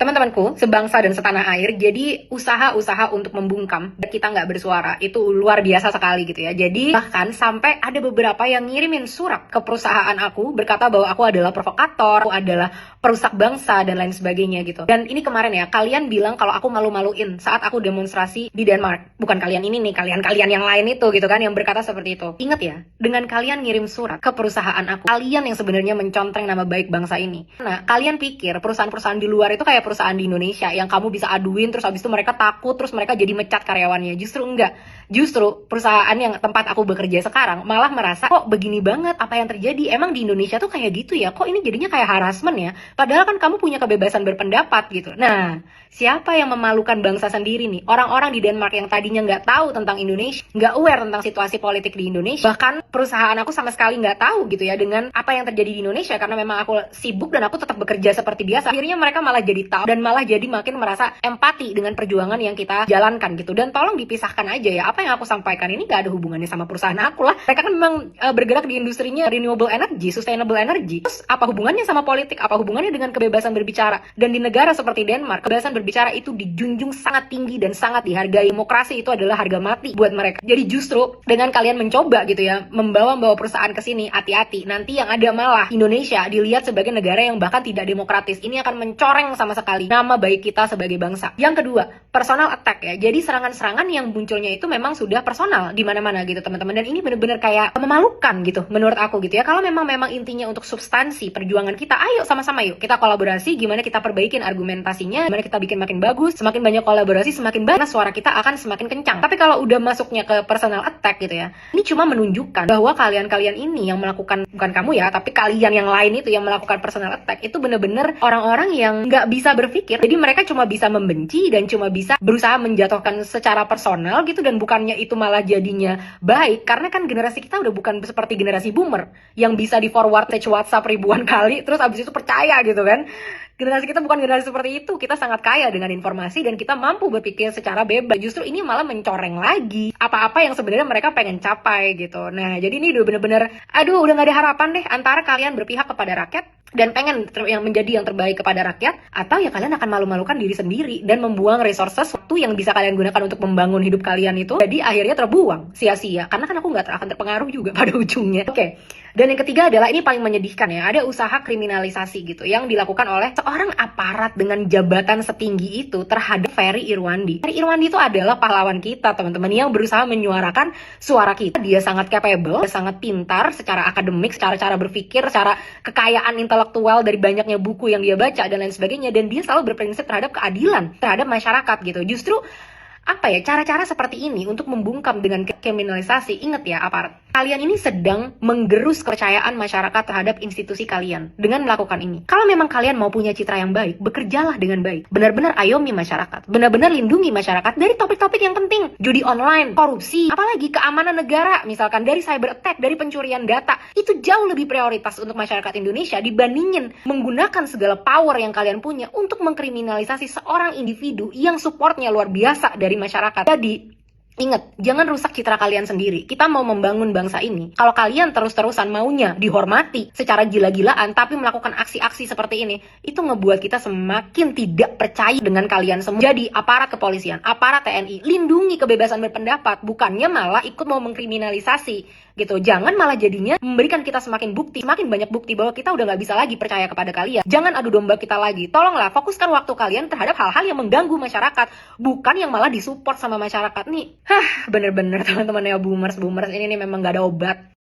Teman-temanku, sebangsa dan setanah air, jadi usaha-usaha untuk membungkam kita nggak bersuara itu luar biasa sekali gitu ya. Jadi bahkan sampai ada beberapa yang ngirimin surat ke perusahaan aku berkata bahwa aku adalah provokator, aku adalah perusak bangsa dan lain sebagainya gitu. Dan ini kemarin ya, kalian bilang kalau aku malu-maluin saat aku demonstrasi di Denmark. Bukan kalian ini nih, kalian yang lain itu gitu kan yang berkata seperti itu. Ingat ya, dengan kalian ngirim surat ke perusahaan aku, kalian yang sebenarnya mencontreng nama baik bangsa ini. Nah, kalian pikir perusahaan-perusahaan di luar itu kayak perusahaan di Indonesia yang kamu bisa aduin terus habis itu mereka takut terus mereka jadi mecat karyawannya. Justru enggak. Justru perusahaan yang tempat aku bekerja sekarang malah merasa kok begini banget apa yang terjadi. Emang di Indonesia tuh kayak gitu ya? Kok ini jadinya kayak harassment ya? Padahal kan kamu punya kebebasan berpendapat gitu. Nah, siapa yang memalukan bangsa sendiri nih? Orang-orang di Denmark yang tadinya nggak tahu tentang Indonesia, nggak aware tentang situasi politik di Indonesia. Bahkan perusahaan aku sama sekali nggak tahu gitu ya dengan apa yang terjadi di Indonesia karena memang aku sibuk dan aku tetap bekerja seperti biasa. Akhirnya mereka malah jadi tahu dan malah jadi makin merasa empati dengan perjuangan yang kita jalankan gitu. Dan tolong dipisahkan aja ya, apa yang aku sampaikan ini nggak ada hubungannya sama perusahaan aku lah. Mereka kan memang bergerak di industrinya renewable energy, sustainable energy. Terus apa hubungannya sama politik? Apa hubungannya dengan kebebasan berbicara? Dan di negara seperti Denmark, kebebasan berbicara itu dijunjung sangat tinggi dan sangat dihargai. Demokrasi itu adalah harga mati buat mereka. Jadi justru dengan kalian mencoba gitu ya membawa perusahaan ke sini, hati-hati. Nanti yang ada malah Indonesia dilihat sebagai negara yang bahkan tidak demokratis. Ini akan mencoreng sama sekali nama baik kita sebagai bangsa. Yang kedua, personal attack ya. Jadi serangan-serangan yang munculnya itu memang sudah personal di mana-mana gitu teman-teman. Dan ini benar-benar kayak memalukan gitu menurut aku gitu ya. Kalau memang intinya untuk substansi perjuangan kita, ayo sama-sama yuk kita kolaborasi. Gimana kita perbaikin argumentasinya, gimana kita bikin makin bagus. Semakin banyak kolaborasi, semakin banyak suara kita akan semakin kencang. Tapi kalau udah masuknya ke personal attack gitu ya, ini cuma menunjukkan bahwa kalian-kalian ini yang melakukan, bukan kamu ya, tapi kalian yang lain itu yang melakukan personal attack itu bener-bener orang-orang yang nggak bisa berpikir. Jadi mereka cuma bisa membenci dan cuma bisa berusaha menjatuhkan secara personal gitu, dan bukannya itu malah jadinya baik. Karena kan generasi kita udah bukan seperti generasi boomer yang bisa di forward message WhatsApp ribuan kali terus abis itu percaya gitu kan. Generasi kita bukan generasi seperti itu. Kita sangat kaya dengan informasi dan kita mampu berpikir secara bebas. Justru ini malah mencoreng lagi apa-apa yang sebenarnya mereka pengen capai gitu. Nah, jadi ini udah bener-bener, aduh udah gak ada harapan deh antara kalian berpihak kepada rakyat dan pengen yang menjadi yang terbaik kepada rakyat, atau ya kalian akan malu-malukan diri sendiri dan membuang resources waktu yang bisa kalian gunakan untuk membangun hidup kalian itu jadi akhirnya terbuang sia-sia karena kan aku nggak akan terpengaruh juga pada ujungnya. Oke. Dan yang ketiga adalah ini paling menyedihkan ya, ada usaha kriminalisasi gitu yang dilakukan oleh seorang aparat dengan jabatan setinggi itu terhadap Ferry Irwandi. Ferry Irwandi itu adalah pahlawan kita teman-teman yang berusaha menyuarakan suara kita. Dia sangat capable, dia sangat pintar secara akademik, secara cara berpikir, secara kekayaan intelektual dari banyaknya buku yang dia baca dan lain sebagainya, dan dia selalu berprinsip terhadap keadilan terhadap masyarakat gitu. Justru apa ya, cara-cara seperti ini untuk membungkam dengan kriminalisasi, ingat ya aparat, kalian ini sedang menggerus kepercayaan masyarakat terhadap institusi kalian dengan melakukan ini. Kalau memang kalian mau punya citra yang baik, bekerjalah dengan baik. Benar-benar ayomi masyarakat, benar-benar lindungi masyarakat dari topik-topik yang penting, judi online, korupsi, apalagi keamanan negara, misalkan dari cyber attack, dari pencurian data. Itu jauh lebih prioritas untuk masyarakat Indonesia dibandingin menggunakan segala power yang kalian punya untuk mengkriminalisasi seorang individu yang supportnya luar biasa dari masyarakat. Jadi ingat, jangan rusak citra kalian sendiri. Kita mau membangun bangsa ini. Kalau kalian terus-terusan maunya dihormati secara gila-gilaan tapi melakukan aksi-aksi seperti ini, itu ngebuat kita semakin tidak percaya dengan kalian semua. Jadi aparat kepolisian, aparat TNI, lindungi kebebasan berpendapat, bukannya malah ikut mau mengkriminalisasi gitu. Jangan malah jadinya memberikan kita semakin bukti, semakin banyak bukti bahwa kita udah nggak bisa lagi percaya kepada kalian. Jangan adu domba kita lagi. Tolonglah fokuskan waktu kalian terhadap hal-hal yang mengganggu masyarakat, bukan yang malah disupport sama masyarakat nih. Bener-bener teman-teman ya boomers ini nih memang gak ada obat.